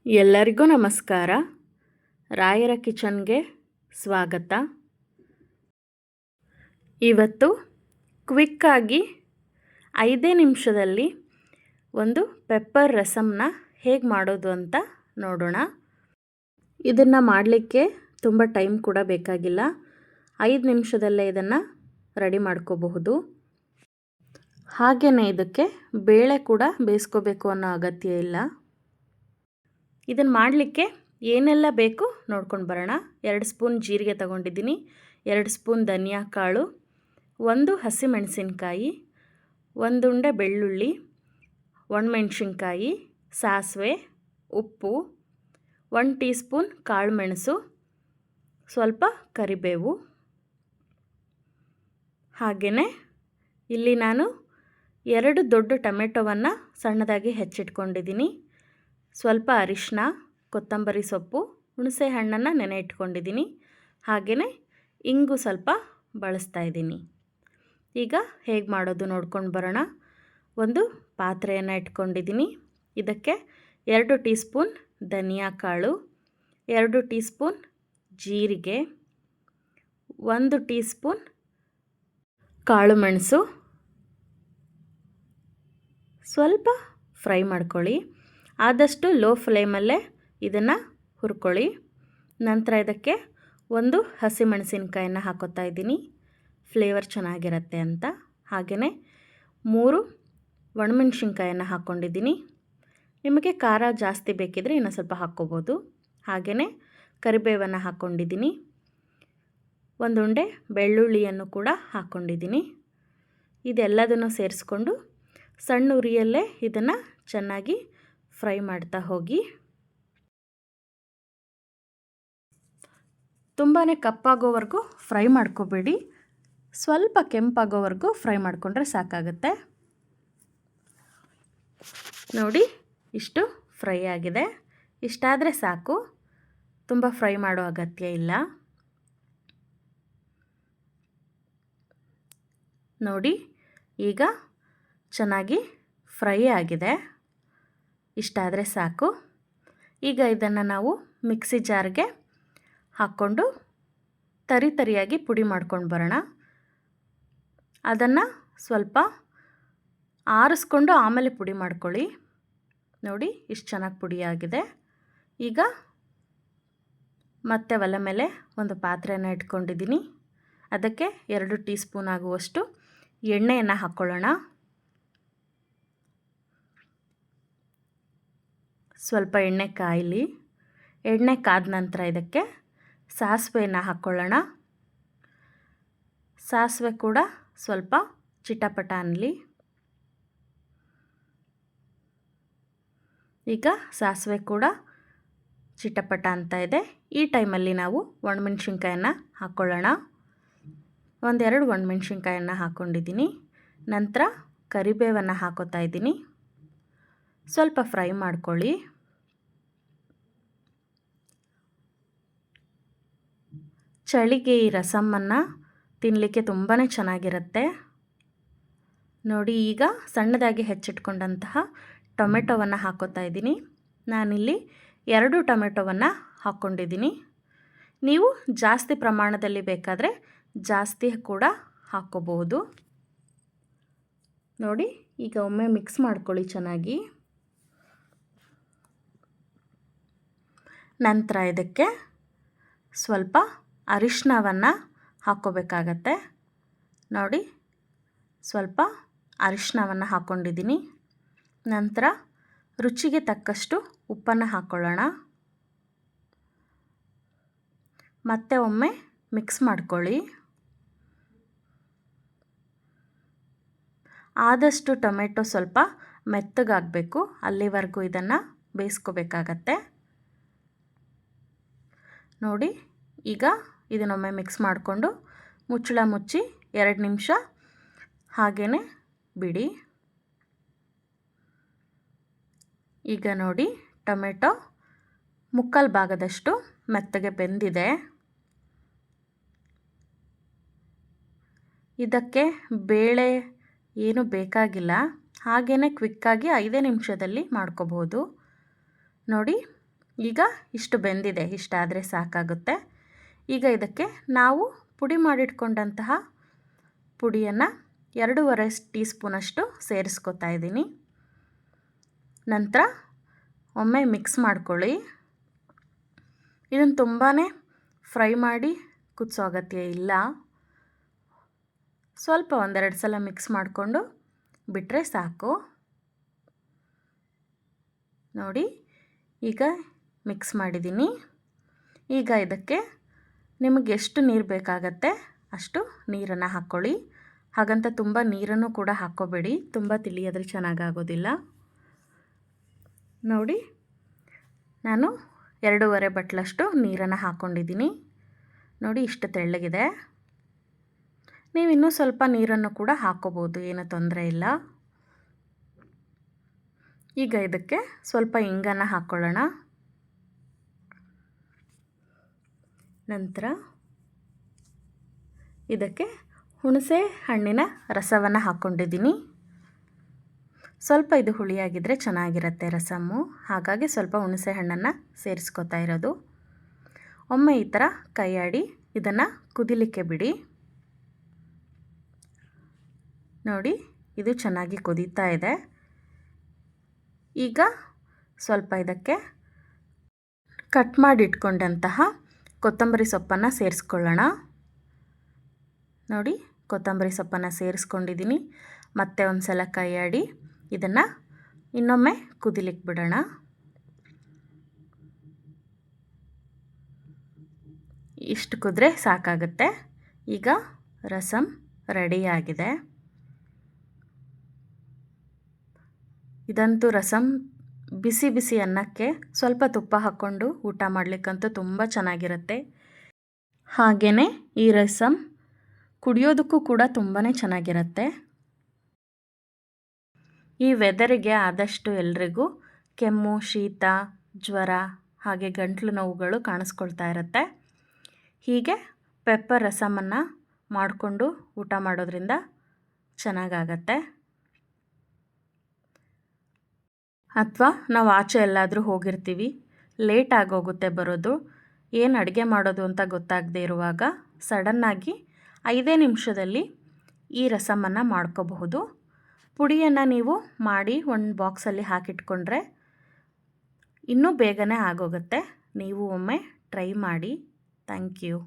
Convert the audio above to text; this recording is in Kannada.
ಎಲ್ಲರಿಗೂ ನಮಸ್ಕಾರ. ರಾಯರ ಕಿಚನ್ಗೆ ಸ್ವಾಗತ. ಇವತ್ತು ಕ್ವಿಕ್ಕಾಗಿ 5 ನಿಮಿಷದಲ್ಲಿ ಒಂದು ಪೆಪ್ಪರ್ ರಸಮ್ನ ಹೇಗೆ ಮಾಡೋದು ಅಂತ ನೋಡೋಣ. ಇದನ್ನು ಮಾಡಲಿಕ್ಕೆ ತುಂಬ ಟೈಮ್ ಕೂಡ ಬೇಕಾಗಿಲ್ಲ. 5 ನಿಮಿಷದಲ್ಲೇ ಇದನ್ನು ರೆಡಿ ಮಾಡ್ಕೋಬಹುದು. ಹಾಗೆಯೇ ಇದಕ್ಕೆ ಬೇಳೆ ಕೂಡ ಬೇಯಿಸ್ಕೋಬೇಕು ಅನ್ನೋ ಅಗತ್ಯ ಇಲ್ಲ. ಇದನ್ನು ಮಾಡಲಿಕ್ಕೆ ಏನೆಲ್ಲ ಬೇಕು ನೋಡ್ಕೊಂಡು ಬರೋಣ. 2 ಸ್ಪೂನ್ ಜೀರಿಗೆ ತಗೊಂಡಿದ್ದೀನಿ, 2 ಸ್ಪೂನ್ ಧನಿಯಾ ಕಾಳು, 1 ಹಸಿಮೆಣಸಿನ್ಕಾಯಿ, 1 ಉಂಡೆ ಬೆಳ್ಳುಳ್ಳಿ, ಒಣಮೆಣಸಿನ್ಕಾಯಿ, ಸಾಸಿವೆ, ಉಪ್ಪು, 1 ಟೀ ಸ್ಪೂನ್ ಕಾಳು ಮೆಣಸು, ಸ್ವಲ್ಪ ಕರಿಬೇವು. ಹಾಗೆಯೇ ಇಲ್ಲಿ ನಾನು 2 ದೊಡ್ಡ ಟೊಮೆಟೊವನ್ನು ಸಣ್ಣದಾಗಿ ಹೆಚ್ಚಿಟ್ಕೊಂಡಿದ್ದೀನಿ. ಸ್ವಲ್ಪ ಅರಿಶಿನ, ಕೊತ್ತಂಬರಿ ಸೊಪ್ಪು, ಹುಣಸೆ ಹಣ್ಣನ್ನು ನೆನೆ ಇಟ್ಕೊಂಡಿದ್ದೀನಿ. ಹಾಗೆಯೇ ಇಂಗು ಸ್ವಲ್ಪ ಬಳಸ್ತಾ ಇದ್ದೀನಿ. ಈಗ ಹೇಗೆ ಮಾಡೋದು ನೋಡ್ಕೊಂಡು ಬರೋಣ. ಒಂದು ಪಾತ್ರೆಯನ್ನು ಇಟ್ಕೊಂಡಿದ್ದೀನಿ. ಇದಕ್ಕೆ 2 ಟೀ ಸ್ಪೂನ್ ಧನಿಯಾ ಕಾಳು, 2 ಟೀ ಸ್ಪೂನ್ ಜೀರಿಗೆ, 1 ಟೀ ಸ್ಪೂನ್ ಕಾಳು ಮೆಣಸು ಸ್ವಲ್ಪ ಫ್ರೈ ಮಾಡ್ಕೊಳ್ಳಿ. ಆದಷ್ಟು ಲೋ ಫ್ಲೇಮಲ್ಲೇ ಇದನ್ನು ಹುರ್ಕೊಳ್ಳಿ. ನಂತರ ಇದಕ್ಕೆ 1 ಹಸಿಮೆಣಸಿನ್ಕಾಯನ್ನು ಹಾಕೋತಾ ಇದ್ದೀನಿ, ಫ್ಲೇವರ್ ಚೆನ್ನಾಗಿರುತ್ತೆ ಅಂತ. ಹಾಗೆಯೇ 3 ಒಣಮೆಣಸಿನ್ಕಾಯನ್ನು ಹಾಕ್ಕೊಂಡಿದ್ದೀನಿ. ನಿಮಗೆ ಖಾರ ಜಾಸ್ತಿ ಬೇಕಿದ್ರೆ ಇನ್ನೂ ಸ್ವಲ್ಪ ಹಾಕ್ಕೋಬೋದು. ಹಾಗೆಯೇ ಕರಿಬೇವನ್ನು ಹಾಕ್ಕೊಂಡಿದ್ದೀನಿ, 1 ಉಂಡೆ ಬೆಳ್ಳುಳ್ಳಿಯನ್ನು ಕೂಡ ಹಾಕ್ಕೊಂಡಿದ್ದೀನಿ. ಇದೆಲ್ಲದನ್ನು ಸೇರಿಸ್ಕೊಂಡು ಸಣ್ಣ ಉರಿಯಲ್ಲೇ ಇದನ್ನು ಚೆನ್ನಾಗಿ ಫ್ರೈ ಮಾಡ್ತಾ ಹೋಗಿ. ತುಂಬಾ ಕಪ್ಪಾಗೋವರೆಗೂ ಫ್ರೈ ಮಾಡ್ಕೋಬೇಡಿ, ಸ್ವಲ್ಪ ಕೆಂಪಾಗೋವರೆಗೂ ಫ್ರೈ ಮಾಡಿಕೊಂಡ್ರೆ ಸಾಕಾಗುತ್ತೆ. ನೋಡಿ, ಇಷ್ಟು ಫ್ರೈ ಆಗಿದೆ. ಇಷ್ಟಾದರೆ ಸಾಕು, ತುಂಬ ಫ್ರೈ ಮಾಡೋ ಅಗತ್ಯ ಇಲ್ಲ. ನೋಡಿ, ಈಗ ಚೆನ್ನಾಗಿ ಫ್ರೈ ಆಗಿದೆ. ಇಷ್ಟಾದರೆ ಸಾಕು. ಈಗ ಇದನ್ನು ನಾವು ಮಿಕ್ಸಿ ಜಾರ್ಗೆ ಹಾಕ್ಕೊಂಡು ತರಿಯಾಗಿ ಪುಡಿ ಮಾಡ್ಕೊಂಡು ಬರೋಣ. ಅದನ್ನು ಸ್ವಲ್ಪ ಆರಿಸ್ಕೊಂಡು ಆಮೇಲೆ ಪುಡಿ ಮಾಡ್ಕೊಳ್ಳಿ. ನೋಡಿ, ಇಷ್ಟು ಚೆನ್ನಾಗಿ ಪುಡಿ ಆಗಿದೆ. ಈಗ ಮತ್ತೆ ಒಲೆ ಮೇಲೆ ಒಂದು ಪಾತ್ರೆಯನ್ನು ಇಟ್ಕೊಂಡಿದ್ದೀನಿ. ಅದಕ್ಕೆ 2 ಟೀ ಸ್ಪೂನ್ ಆಗುವಷ್ಟು ಎಣ್ಣೆಯನ್ನು ಹಾಕ್ಕೊಳ್ಳೋಣ. ಸ್ವಲ್ಪ ಎಣ್ಣೆ ಕಾಯಲಿ. ಎಣ್ಣೆ ಕಾದ ನಂತರ ಇದಕ್ಕೆ ಸಾಸಿವೆಯನ್ನು ಹಾಕ್ಕೊಳ್ಳೋಣ. ಸಾಸಿವೆ ಕೂಡ ಸ್ವಲ್ಪ ಚಿಟಪಟ ಅನ್ನಲಿ. ಈಗ ಸಾಸಿವೆ ಕೂಡ ಚಿಟಪಟ ಅಂತ ಇದೆ. ಈ ಟೈಮಲ್ಲಿ ನಾವು ಒಣಮೆಣಸಿನ್ಕಾಯನ್ನು ಹಾಕ್ಕೊಳ್ಳೋಣ. 1-2 ಒಣಮೆಣಸಿನ್ಕಾಯನ್ನು ಹಾಕ್ಕೊಂಡಿದ್ದೀನಿ. ನಂತರ ಕರಿಬೇವನ್ನು ಹಾಕೋತಾ ಇದ್ದೀನಿ. ಸ್ವಲ್ಪ ಫ್ರೈ ಮಾಡ್ಕೊಳ್ಳಿ. ಚಳಿಗೆ ಈ ರಸಮ್ಮನ್ನು ತಿನ್ನಲಿಕ್ಕೆ ತುಂಬಾ ಚೆನ್ನಾಗಿರುತ್ತೆ. ನೋಡಿ, ಈಗ ಸಣ್ಣದಾಗಿ ಹೆಚ್ಚಿಟ್ಕೊಂಡಂತಹ ಟೊಮೆಟೊವನ್ನು ಹಾಕೋತಾ ಇದ್ದೀನಿ. ನಾನಿಲ್ಲಿ 2 ಟೊಮೆಟೊವನ್ನು ಹಾಕ್ಕೊಂಡಿದ್ದೀನಿ. ನೀವು ಜಾಸ್ತಿ ಪ್ರಮಾಣದಲ್ಲಿ ಬೇಕಾದರೆ ಜಾಸ್ತಿ ಕೂಡ ಹಾಕ್ಕೋಬಹುದು. ನೋಡಿ, ಈಗ ಒಮ್ಮೆ ಮಿಕ್ಸ್ ಮಾಡ್ಕೊಳ್ಳಿ ಚೆನ್ನಾಗಿ. ನಂತರ ಇದಕ್ಕೆ ಸ್ವಲ್ಪ ಅರಿಶಿನವನ್ನು ಹಾಕ್ಕೋಬೇಕಾಗತ್ತೆ. ನೋಡಿ, ಸ್ವಲ್ಪ ಅರಿಶಿನವನ್ನು ಹಾಕ್ಕೊಂಡಿದ್ದೀನಿ. ನಂತರ ರುಚಿಗೆ ತಕ್ಕಷ್ಟು ಉಪ್ಪನ್ನು ಹಾಕ್ಕೊಳ್ಳೋಣ. ಮತ್ತೆ ಒಮ್ಮೆ ಮಿಕ್ಸ್ ಮಾಡ್ಕೊಳ್ಳಿ. ಆದಷ್ಟು ಟೊಮೆಟೊ ಸ್ವಲ್ಪ ಮೆತ್ತಗಾಗಬೇಕು, ಅಲ್ಲಿವರೆಗೂ ಇದನ್ನು ಬೇಯಿಸ್ಕೋಬೇಕಾಗತ್ತೆ. ನೋಡಿ, ಈಗ ಇದನ್ನೊಮ್ಮೆ ಮಿಕ್ಸ್ ಮಾಡಿಕೊಂಡು ಮುಚ್ಚಳ ಮುಚ್ಚಿ 2 ನಿಮಿಷ ಹಾಗೇ ಬಿಡಿ. ಈಗ ನೋಡಿ, ಟೊಮೆಟೊ ಮುಕ್ಕಾಲು ಭಾಗದಷ್ಟು ಮೆತ್ತಗೆ ಬೆಂದಿದೆ. ಇದಕ್ಕೆ ಬೇಳೆ ಏನು ಬೇಕಾಗಿಲ್ಲ. ಹಾಗೆಯೇ ಕ್ವಿಕ್ಕಾಗಿ 5 ನಿಮಿಷದಲ್ಲಿ ಮಾಡ್ಕೋಬೋದು. ನೋಡಿ, ಈಗ ಇಷ್ಟು ಬೆಂದಿದೆ, ಇಷ್ಟಾದರೆ ಸಾಕಾಗುತ್ತೆ. ಈಗ ಇದಕ್ಕೆ ನಾವು ಪುಡಿ ಮಾಡಿಟ್ಕೊಂಡಂತಹ ಪುಡಿಯನ್ನು 2.5 ಟೀ ಸ್ಪೂನಷ್ಟು ಸೇರಿಸ್ಕೊತಾ ಇದ್ದೀನಿ. ನಂತರ ಒಮ್ಮೆ ಮಿಕ್ಸ್ ಮಾಡ್ಕೊಳ್ಳಿ. ಇದನ್ನು ತುಂಬಾ ಫ್ರೈ ಮಾಡಿ ಕುದಿಸೋ ಅಗತ್ಯ ಇಲ್ಲ. ಸ್ವಲ್ಪ 1-2 ಸಲ ಮಿಕ್ಸ್ ಮಾಡಿಕೊಂಡು ಬಿಟ್ಟರೆ ಸಾಕು. ನೋಡಿ, ಈಗ ಮಿಕ್ಸ್ ಮಾಡಿದ್ದೀನಿ. ಈಗ ಇದಕ್ಕೆ ನಿಮಗೆ ಎಷ್ಟು ನೀರು ಬೇಕಾಗತ್ತೆ ಅಷ್ಟು ನೀರನ್ನು ಹಾಕ್ಕೊಳ್ಳಿ. ಹಾಗಂತ ತುಂಬ ನೀರನ್ನು ಕೂಡ ಹಾಕ್ಕೋಬೇಡಿ, ತುಂಬ ತಿಳಿಯೋದ್ರೆ ಚೆನ್ನಾಗಾಗೋದಿಲ್ಲ. ನೋಡಿ, ನಾನು 2.5 ಬಟ್ಲಷ್ಟು ನೀರನ್ನು ಹಾಕ್ಕೊಂಡಿದ್ದೀನಿ. ನೋಡಿ, ಇಷ್ಟು ತೆಳ್ಳಗಿದೆ. ನೀವು ಇನ್ನೂ ಸ್ವಲ್ಪ ನೀರನ್ನು ಕೂಡ ಹಾಕ್ಕೋಬೋದು, ಏನೂ ತೊಂದರೆ ಇಲ್ಲ. ಈಗ ಇದಕ್ಕೆ ಸ್ವಲ್ಪ ಇಂಗನ್ನು ಹಾಕ್ಕೊಳ್ಳೋಣ. ನಂತರ ಇದಕ್ಕೆ ಹುಣಸೆ ಹಣ್ಣಿನ ರಸವನ್ನು ಹಾಕ್ಕೊಂಡಿದ್ದೀನಿ. ಸ್ವಲ್ಪ ಇದು ಹುಳಿಯಾಗಿದ್ದರೆ ಚೆನ್ನಾಗಿರುತ್ತೆ ರಸಮ್ಮು, ಹಾಗಾಗಿ ಸ್ವಲ್ಪ ಹುಣಸೆ ಹಣ್ಣನ್ನು ಸೇರಿಸ್ಕೊತಾ ಇರೋದು. ಒಮ್ಮೆ ಈ ಥರ ಕೈಯಾಡಿ ಇದನ್ನು ಕುದಿಲಿಕ್ಕೆ ಬಿಡಿ. ನೋಡಿ, ಇದು ಚೆನ್ನಾಗಿ ಕುದೀತಾ ಇದೆ. ಈಗ ಸ್ವಲ್ಪ ಇದಕ್ಕೆ ಕಟ್ ಮಾಡಿ ಇಟ್ಕೊಂಡಂತಹ ಕೊತ್ತಂಬರಿ ಸೊಪ್ಪನ್ನು ಸೇರಿಸ್ಕೊಳ್ಳೋಣ. ನೋಡಿ, ಕೊತ್ತಂಬರಿ ಸೊಪ್ಪನ್ನು ಸೇರಿಸ್ಕೊಂಡಿದ್ದೀನಿ. ಮತ್ತೆ ಒಂದು ಸಲ ಕೈಯಾಡಿ ಇದನ್ನು ಇನ್ನೊಮ್ಮೆ ಕುದಿಲಿಕ್ಕೆ ಬಿಡೋಣ. ಇಷ್ಟು ಕುದ್ರೆ ಸಾಕಾಗುತ್ತೆ. ಈಗ ರಸಮ್ ರೆಡಿಯಾಗಿದೆ. ಇದಂತೂ ರಸಮ್ ಬಿಸಿ ಬಿಸಿ ಅನ್ನಕ್ಕೆ ಸ್ವಲ್ಪ ತುಪ್ಪ ಹಾಕ್ಕೊಂಡು ಊಟ ಮಾಡಲಿಕ್ಕಂತೂ ತುಂಬ ಚೆನ್ನಾಗಿರುತ್ತೆ. ಹಾಗೆಯೇ ಈ ರಸಮ್ ಕುಡಿಯೋದಕ್ಕೂ ಕೂಡ ತುಂಬಾ ಚೆನ್ನಾಗಿರುತ್ತೆ. ಈ ವೆದರಿಗೆ ಆದಷ್ಟು ಎಲ್ರಿಗೂ ಕೆಮ್ಮು, ಶೀತ, ಜ್ವರ ಹಾಗೆ ಗಂಟಲು ನೋವುಗಳು ಕಾಣಿಸ್ಕೊಳ್ತಾ ಇರುತ್ತೆ. ಹೀಗೆ ಪೆಪ್ಪರ್ ರಸಮನ್ನು ಮಾಡಿಕೊಂಡು ಊಟ ಮಾಡೋದ್ರಿಂದ ಚೆನ್ನಾಗಾಗತ್ತೆ. ಅಥವಾ ನಾವು ಆಚೆ ಎಲ್ಲಾದರೂ ಹೋಗಿರ್ತೀವಿ, ಲೇಟ್ ಆಗೋಗುತ್ತೆ ಬರೋದು, ಏನು ಅಡುಗೆ ಮಾಡೋದು ಅಂತ ಗೊತ್ತಾಗದೇ ಇರುವಾಗ ಸಡನ್ನಾಗಿ 5 ನಿಮಿಷದಲ್ಲಿ ಈ ರಸಮನ್ನು ಮಾಡ್ಕೋಬಹುದು. ಪುಡಿಯನ್ನು ನೀವು ಮಾಡಿ ಒಂದು ಬಾಕ್ಸಲ್ಲಿ ಹಾಕಿಟ್ಕೊಂಡ್ರೆ ಇನ್ನೂ ಬೇಗನೆ ಆಗೋಗುತ್ತೆ. ನೀವು ಒಮ್ಮೆ ಟ್ರೈ ಮಾಡಿ. Thank you.